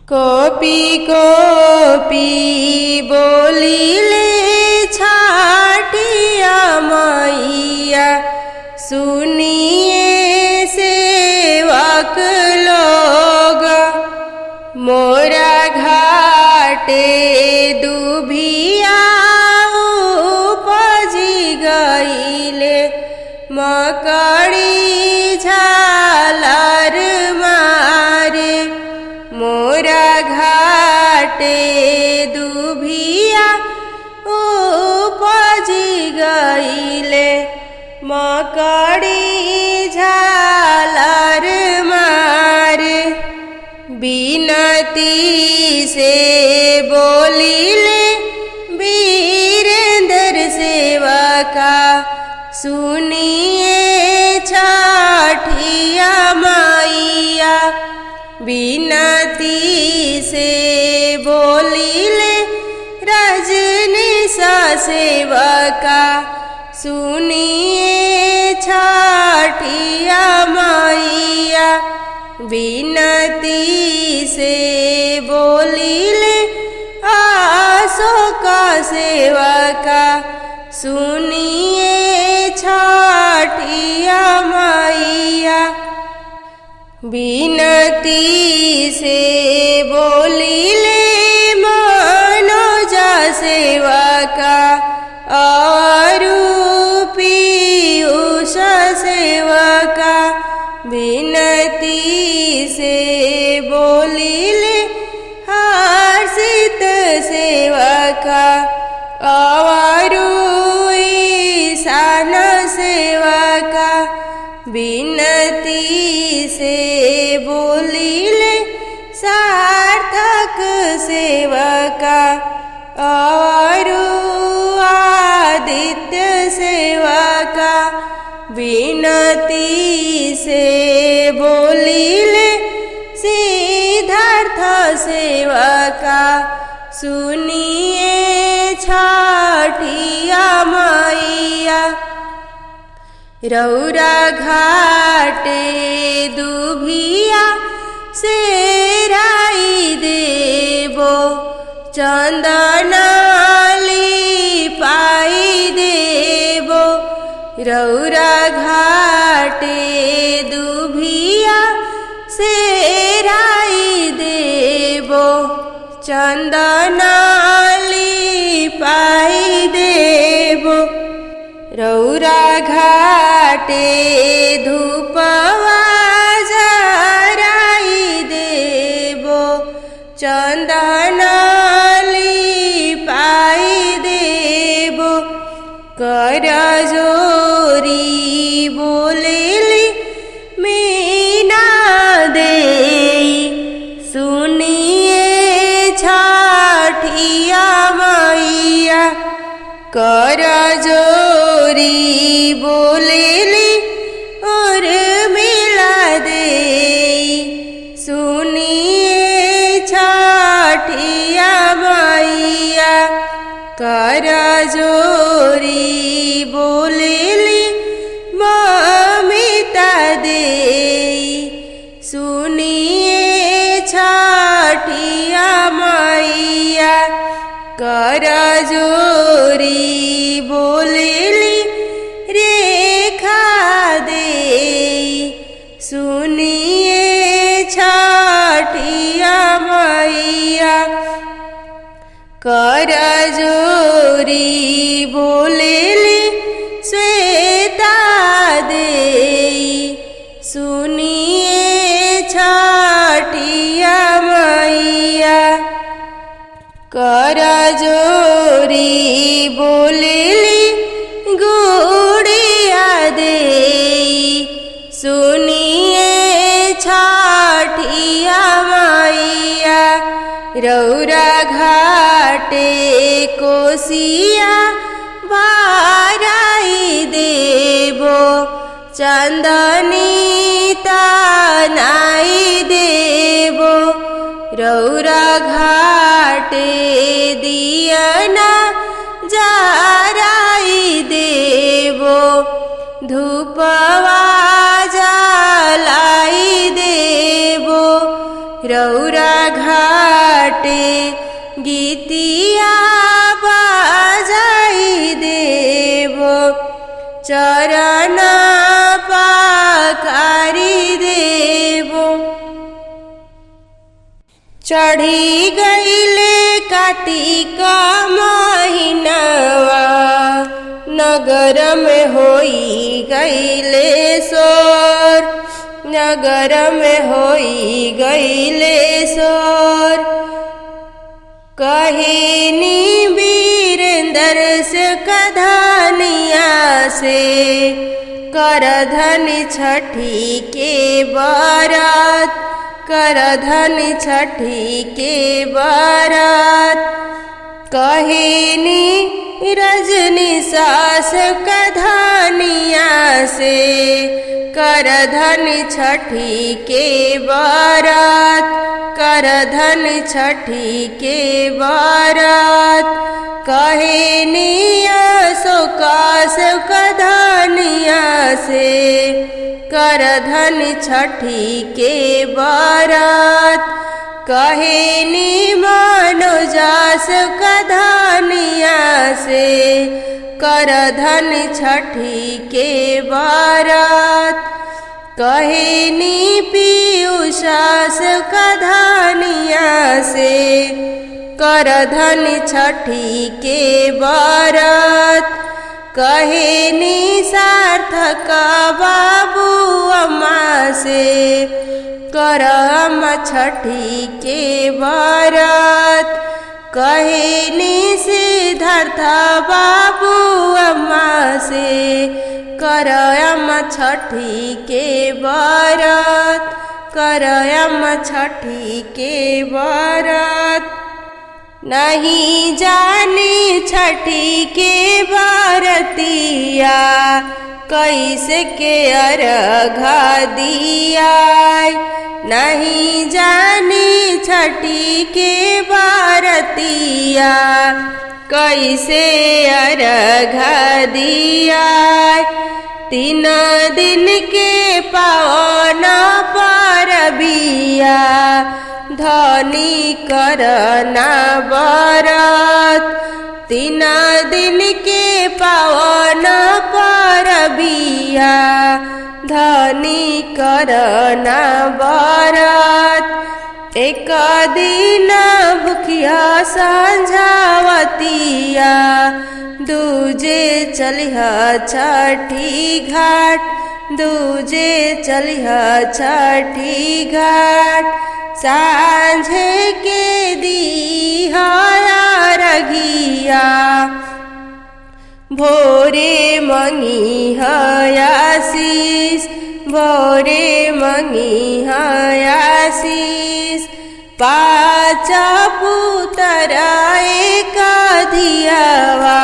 Copy copy बोलिले छाटिया मैया, सुनिए सेवक लोग। मोरा घाटे दुभिया उपजी गईले, मकड़ी झालर मारे। मोरा घाटे दुभिया उपजी गईले, मकड़ी झालर मारे। बिनती से बोलिले वीरेंद्र सेवका, सुनिए छाटिया मैया। बिनती से बोलिले रजनीश सेवका, सुनिए छाटिया मैया। बिनती से बोलिले अशोक सेवका, सुनिए छाटिया मैया। बिनती से बोलिले मनोज सेवका, और पीयूष सेवका। बिनती से बोलिले हर्षित सेवका, और ईशान सेवका। बिनती से बोलिले सार्थक सेवका, और आदित्य सेवका। बिनती से बोलिले सिद्धार्थ सेवका, सुनिए छाटिया मैया। रौरा घाटे दुभिया सेराई देबो, चंदनाली पाई देबो। रौरा घाटे दुभिया सेराई देबो, चंदनाली पाई देबो। रौरा घाटे धूपवा जराई देबो, चंदनाली पाई देबो। कर जोरी बोलेली मीना देई, सुनिए छाटिया मैया। कर जोरी बोलेली और मिला देई, सुनिए छाटिया मैया। कर जोरी बोलेली ममिता देई, सुनिए छाटिया मैया। कर जोरी बोलेली रेखा देई, सुनिए छाटिया मैया। कर जोरी बोलेली श्वेता देई, सुनिए छाटिया मैया। कर जोरी बोलेली गुड़िया देई, सुनिए छाटिया मैया। रौरा घाटे कोसिया भाराई देबो, चंदनी तनाई देबो। रौरा घाटे दियना जराई देबो, धूपवा जलाई देबो। रौरा घाटे गीतिया बाजाई देवो चरण पाखारी देवो। चढ़ी गईले कार्तिक महीनवा नगर में होई गईले शोर, नगर में होई गईले शोर। कहिनी वीरेंद्र से कधानिया से करधन छठी के बारात, करधन छठी के बारात। कहिनी रजनी सास कधानिया से करधन छठी के बारात, करधन छठी के बारात। कहिनी अशोकास कधानिया से करधन छठी के बारात। कहिनी मनोजास कधानिया से करधन छठी के बारात। कहिनी पीयूषास कधानिया से करधन छठी के बारात। कहिनी सार्थक बाबू अम्मा से करम छठी के बारात। कहिनी सिद्धार्थ बाबू अम्मा से करम छठी के बारात, करम छठी के बारात। नहीं जानी छठी के बारतिया कैसे के अर्घा दिया। नहीं जानी छठी के बारतिया कैसे अर्घा दिया। 3 दिन के पावन परबिया धनी करना बरत। 3 दिन के पावन परबिया धनी करना बरत। 1 दिन भूखिया संझावतिया दूजे चलिह छठी घाट, दूजे चलिह छठी घाट। सांझे के दीहा रघिया भोरे मंगी आशीष, भोरे मंगी आशीष। 5 पुत्र एक धियावा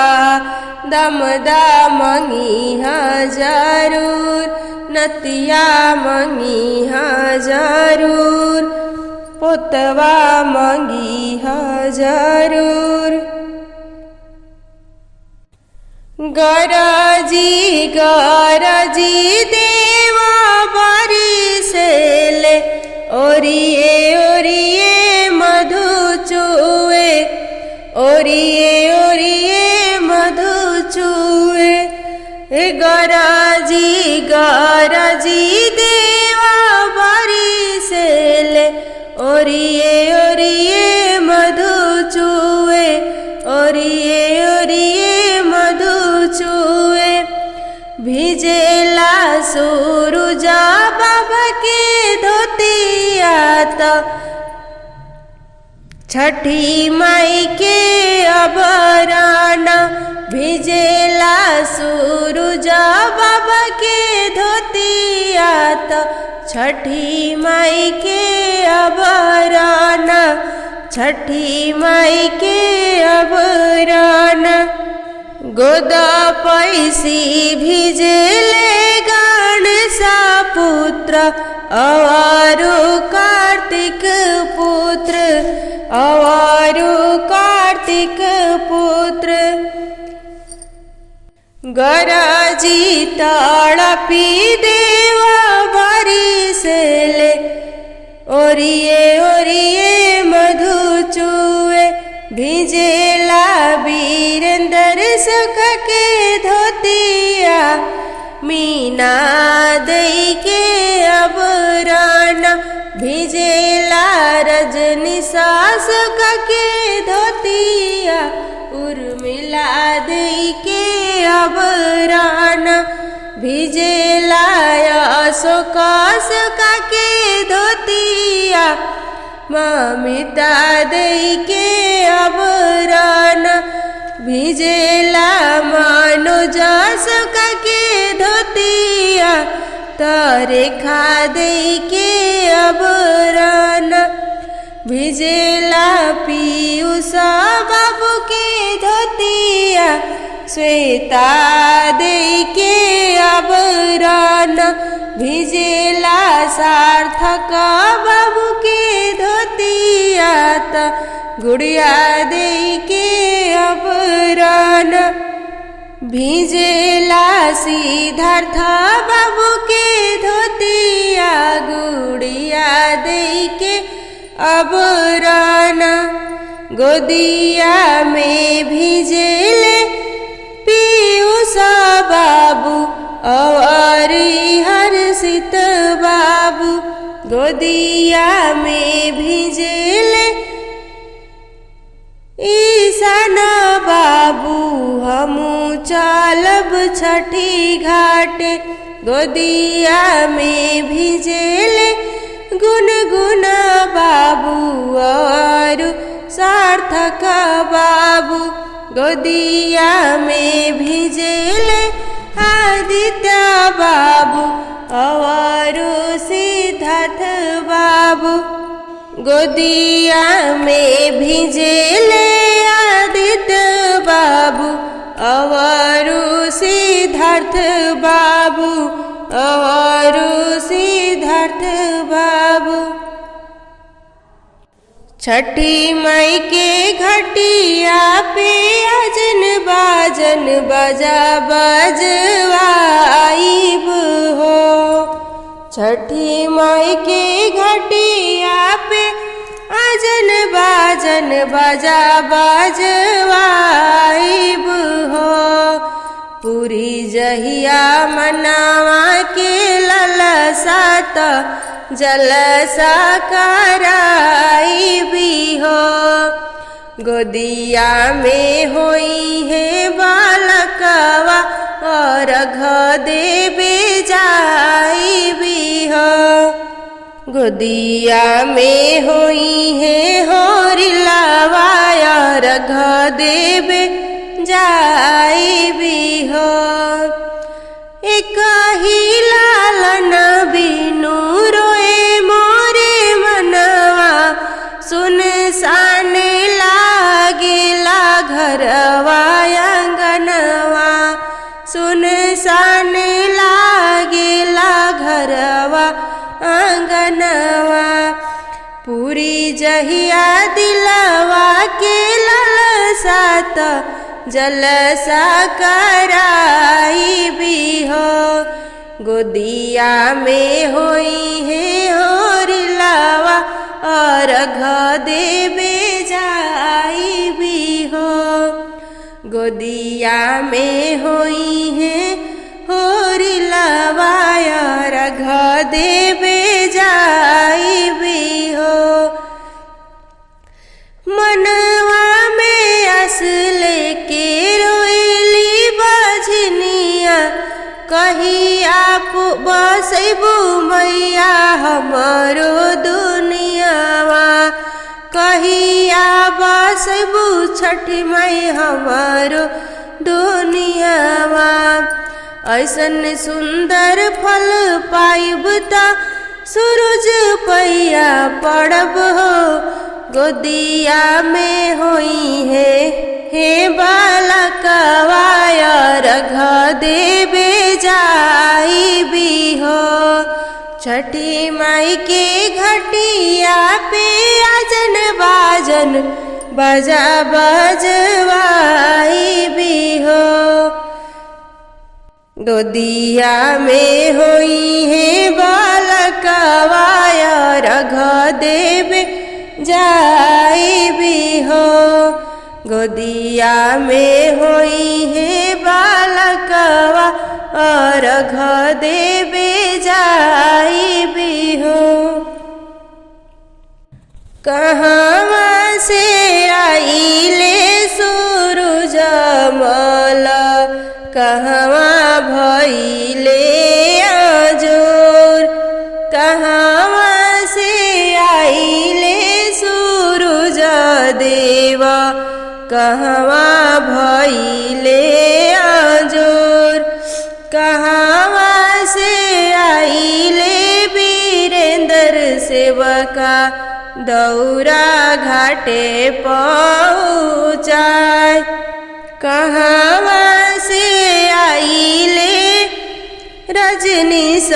दमदा मंगी जरूर, नतिया मंगी जरूर, पोतवा मंगी जरूर। गरजी गरजी देवा बरिसेले ओरिए ओरिए मधु चुए, ओरिए ओरिए मधु चुए। गरजी गरजी देवा बरिसेले ओरिए ओरिए मधु चुए, ओरिए ओरिए मधु चुए। भिजेला सूरुजा बाबा के धोतिया तो छठी माई के अबरान। भिजेला सूरुजा बाबा के धोतिया तो छठी माई के अबरान, छठी माई के अबरान। गोदा पैसी भिजेले गणेशा पुत्र अवारु कार्तिक पुत्र, अवारु कार्तिक पुत्र। गरजी तड़पी देवा बरिसेले ओरिए ओरिए मधु चुए भिजेला वीरेंद्र सुख के धोतिया मीना दई के अबराना भिजेला रजनी सुख के धोतिया उर्मिला दई के अबराना भिजेला अशोक सुख के धोतिया ममिता दई के अबराना भिजेला मनोज सुख के धोतिया तरेखा दई के अबराना भिजेला पीयूष बाबू के धोतिया श्वेता दई के अबराना भिजेला सार्थक बाबू के धोतिया त गुड़िया दई के अबराना भिजेला सिद्धार्थ बाबू के धोतिया गुड़िया दई के अबराना गोदिया में भिजेले पीयूष बाबू और हर्षित बाबू गोदिया में भिजेले ईशान बाबू हमू चलब छठी घाटे गोदिया में भिजेले गुनगुन बाबू और सार्थक बाबू गोदिया में भिजेले आदित्य बाबू और सिद्धार्थ बाबू गोदिया में भिजेले आदित्य बाबू और सिद्धार्थ बाबू और सिद्धार्थ बाबू छठी मई के घटिया पे अजन बाजन बजा बजवाइब हो छठी मई के घटिया पे अजन बाजन बजा बजवाइब हो पूरी जहिया मनावा के ललसात जलसा कराइबी हो गोदिया में होई है बालकवा और घ देवे जाइबी हो गोदिया में होई है होरिलावा और घ देवे जाइबी हो एक ही लालन बिनु रोए मोरे मनवा सुनसान लागेला घरवा आंगनवा सुनसान लागेला घरवा आंगनवा पूरी जहिया दिलवा के ललसात जलसा कराइबी हो गोदिया में होई है होरिलावा और घ देवे जाइबी हो गोदिया में होई है होरिलावा और घ देवे जाइबी हो मनवा में आस लेके रोइली बजनिया कही आप बसबू मैया हमारो दुनियावा कही आप बसबू छठी मई हमारो दुनियावा ऐसन सुंदर फल पाइब त सूरज पैया पड़ब हो गोदिया में होई है हे बालकवा और घ देवे जाइबी हो छठी माई के घटिया पे आजन बाजन बजा बजवाइबी हो गोदिया में होई है बालकवा अर्घ देवे जाइबी हो। गोदिया में होई है बालकवा अर्घ देवे जाइबी हो। कहवा से आइले सूरज मल कहवा भइले अजोर। कहवा से आइले सूरज देव कहवा भइले अजोर। कहवा से आइले वीरेंद्र सेवका दौरा घाटे पहुँचाय। कहवा से आइले रजनीश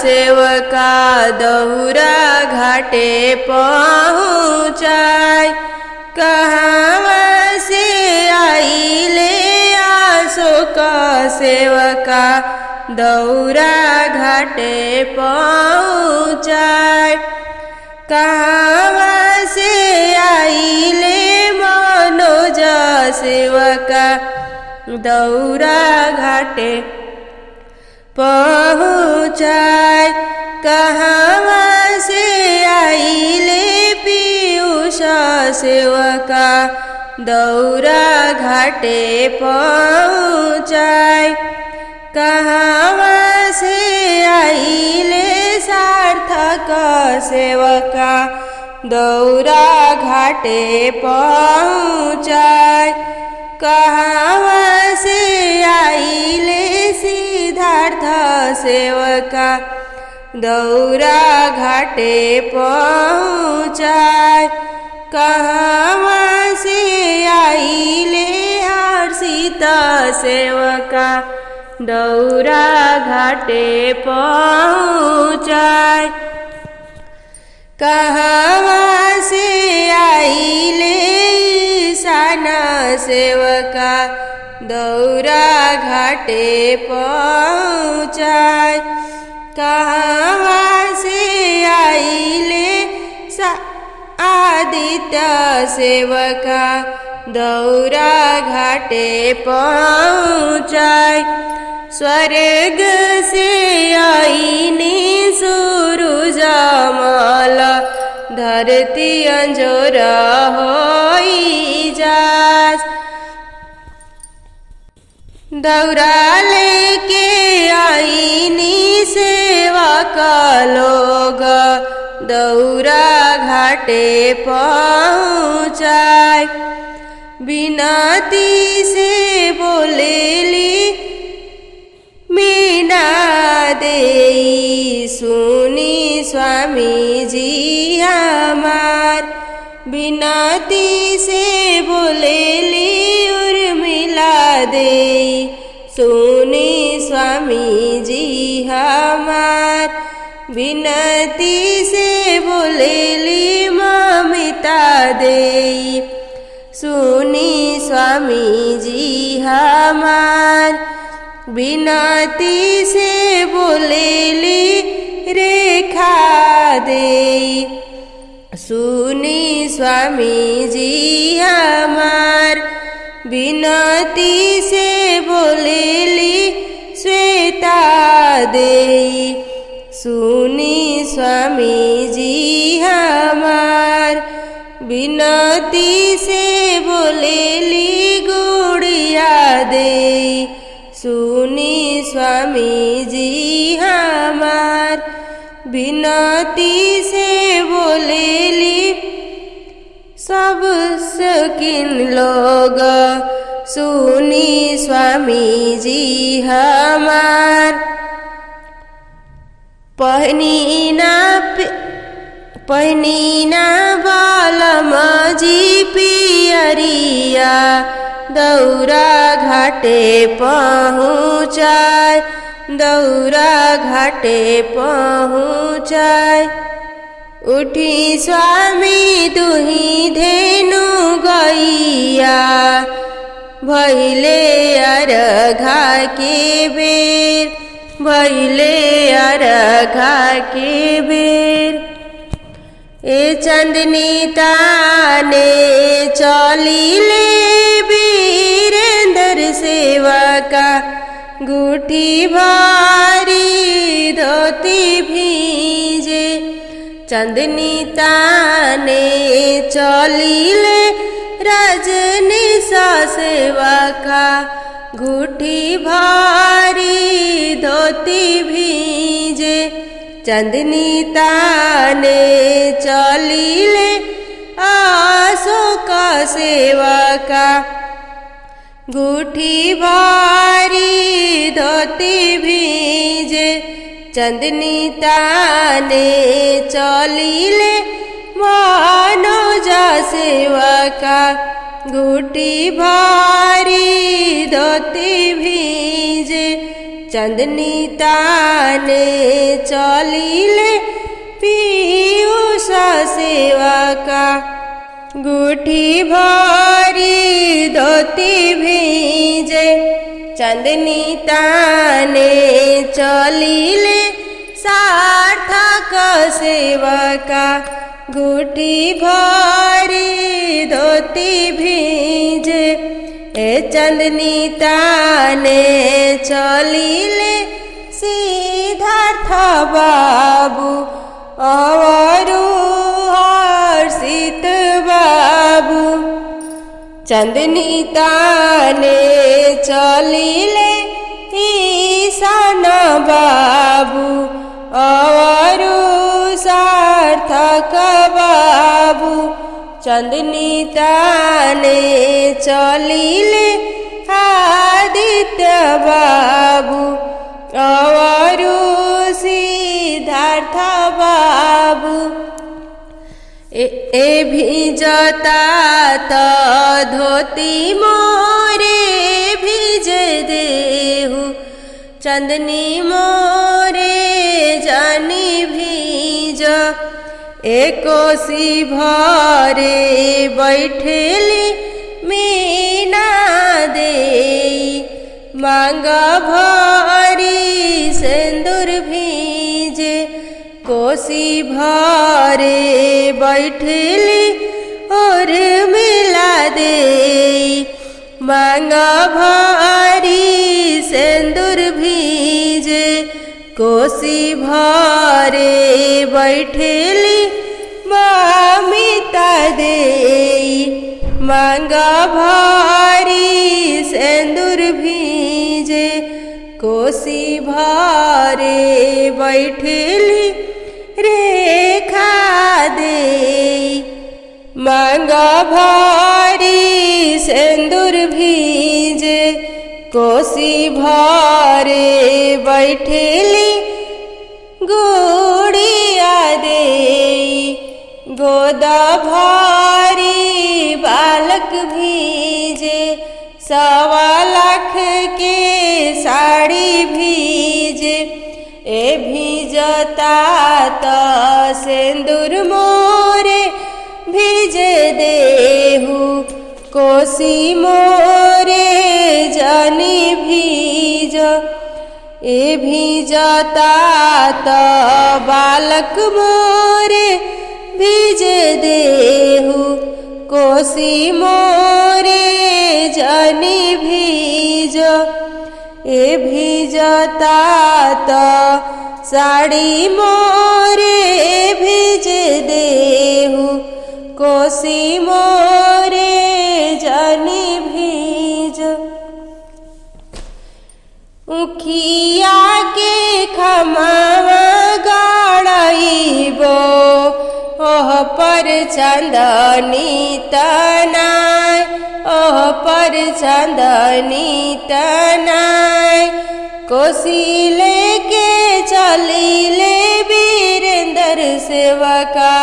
सेवका दौरा घाटे पहुँचाय। कहवा से आइले अशोक सेवका दौरा घाटे पहुँचाय। कहवा से आइले मनोज सेवका दौरा घाटे पहुँचाय। कहवा से आइले पीयूष सेवका दौरा घाटे पहुँचाय। कहवा से आइले सार्थक सेवका दौरा घाटे पहुँचाय। कहवा से आइले सिद्धार्थ सेवका दौरा घाटे पहुँचाय। कहवा से आइले हर्षित सेवका दौरा घाटे पहुँचाय। कहवा से आइले ईशान सेवका दौरा घाटे पहुँचाय। कहवा से आइले आदित्य सेवका दौरा घाटे पहुँचाय। स्वर्ग से आईनी सूरज मल धरती अंजोर होई जास। दौरा लेके आईनी सेवक लोग दौरा घाटे पहुँचाय। बिनती से बोलेली मीना देई सुनी स्वामी जी हमार। बिनती से बोलेली उर्मिला देई सुनी स्वामी जी हमार। बिनती से बोलेली ममिता देई सुनी स्वामी जी हमार। बिनती से बोलेली रेखा देई सुनी स्वामी जी हमार। बिनती से बोलेली श्वेता देई सुनी स्वामी जी हमार। बिनती से बोलेली गुड़िया देई सुनी स्वामी जी हमार। बिनती से बोलेली सब सकिन लोग सुनी स्वामी जी हमार। पहनीना बालम जी पियरिया दौरा घाटे पहुँचाय। दौरा घाटे पहुँचाय। उठी स्वामी दुही धेनु गैया भैले अरघ अरघा के बेर भैले अरघा के बेर। ए चंदनी ताने चलिले वीरेंद्र सेवका गुठी भारी धोती भीजे। चंदनी ताने चलिले रजनीश सेवका गुठी भारी धोती भीजे। चंदनी ताने चलिले अशोक सेवका गुठी भारी धोती भीजे। चंदनी ताने चलिले मनोज सेवका गुठी भारी धोती भीजे। चंदनी ताने चलिले पीयूष सेवका गुठी भारी धोती भीजे। चंदनी ताने चलिले सार्थक सेवका गुठी भारी धोती भीजे। ए चंदनी ताने चलिले सिद्धार्थ बाबू अवरु हर्षित बाबू। चंदनी ताने चलिले ईशान बाबू अवरु सार्थक बाबू। चंदनी ताने चलिले आदित्य बाबू अवरु सिद्धार्थ बाबू। ए भिजता तो धोती मोरे भिजे देहु। चंदनी मोरे जानी भीज। कोसी भरे बैठेली मीना देई। मांग भरी सिंदूर भीजे। कोसी भरे बैठेली और मिला देई। मांग भरी सिंदूर भीजे। कोसी भरे बैठेली ममिता देई। मांग भरी सिंदूर भीजे। कोसी भरे बैठेली रेखा देई। मांग भरी सिंदूर भीजे। कोसी भरे बैठेली गुड़िया देई। गोदा भारी बालक भीजे। 1.25 लाख के साड़ी भीजे। ए भीजता तो सिंदूर मोरे भीजे देहु। कोसी मोरे जानी भीज। ए भीजता तो बालक मोरे भीजे देहु। कोसी मोरे जानी भीज। ए भीजता तो साड़ी मोरे भीजे देहु। कोसी मोरे जानी भीज। उखिया के खमावा गाड़ाइबो। ओह पर चंदनी तनाय। ओह पर चंदनी तनाय। कोसी लेके चलिले वीरेंद्र सेवका।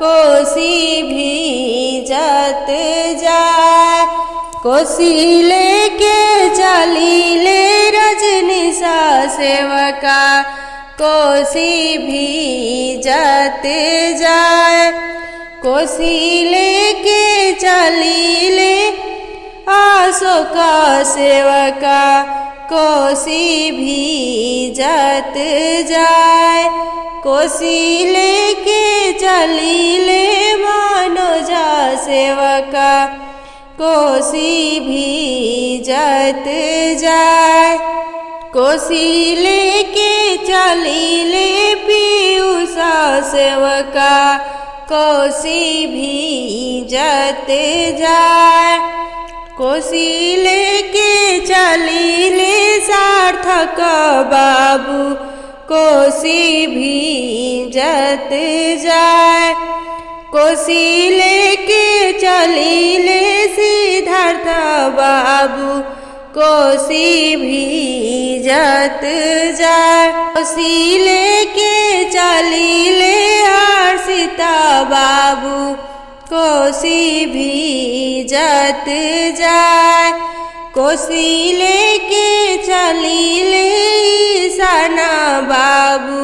कोसी भीजत जाय। कोसी लेके चलिले रजनीश सेवका। कोसी भीजत जाय। कोसी लेके चलिले अशोक सेवका कोसी भीजत जाए, कोसी लेके चली ले मनोज सेवका कोसी भीजत जाए, कोसी लेके चली ले पीयूष सेवका कोसी भीजत जाए, कोसी लेके चली ले सार्थक बाबू कोसी भीजत जाए, कोसी लेके चली ले सिद्धार्थ बाबू कोसी भीजत जाए, कोसी लेके चली ले हर्षिता बाबू कोसी भीजत जाए, कोसी लेके चली ले ईशाना बाबू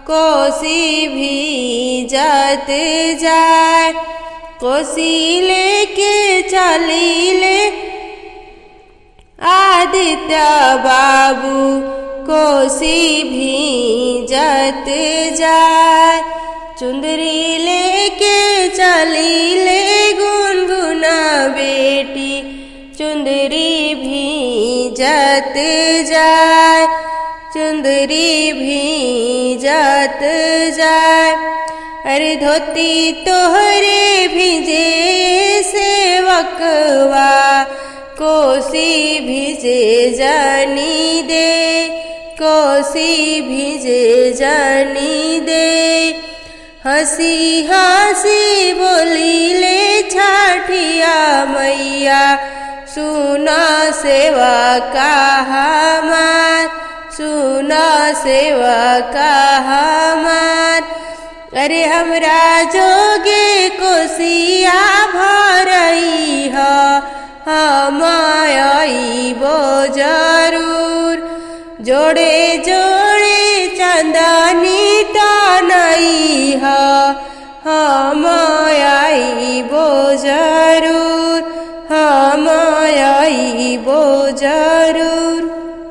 कोसी भीजत जाए, कोसी लेके चली ले आदित्य बाबू कोसी भीजत जाए, चुंदरी लेके चली ले गुनगुना बेटी चुंदरी भीजत जाए, चुंदरी भीजत जाए, अरे धोती तोहरे भीजे सेवकवा कोसी भीजे जानी दे, कोसी भीजे जानी दे, हंसी हंसी बोली ले छठिया मैया सुना सेवा का हमार, सुना सेवा का हमार, अरे हमरा जोगे कोसिया भरई ह हम आइबो जरूर, जोड़े जोड़े चंदनी तनई ह हम आइबो जरूर, हम आइबो जरूर।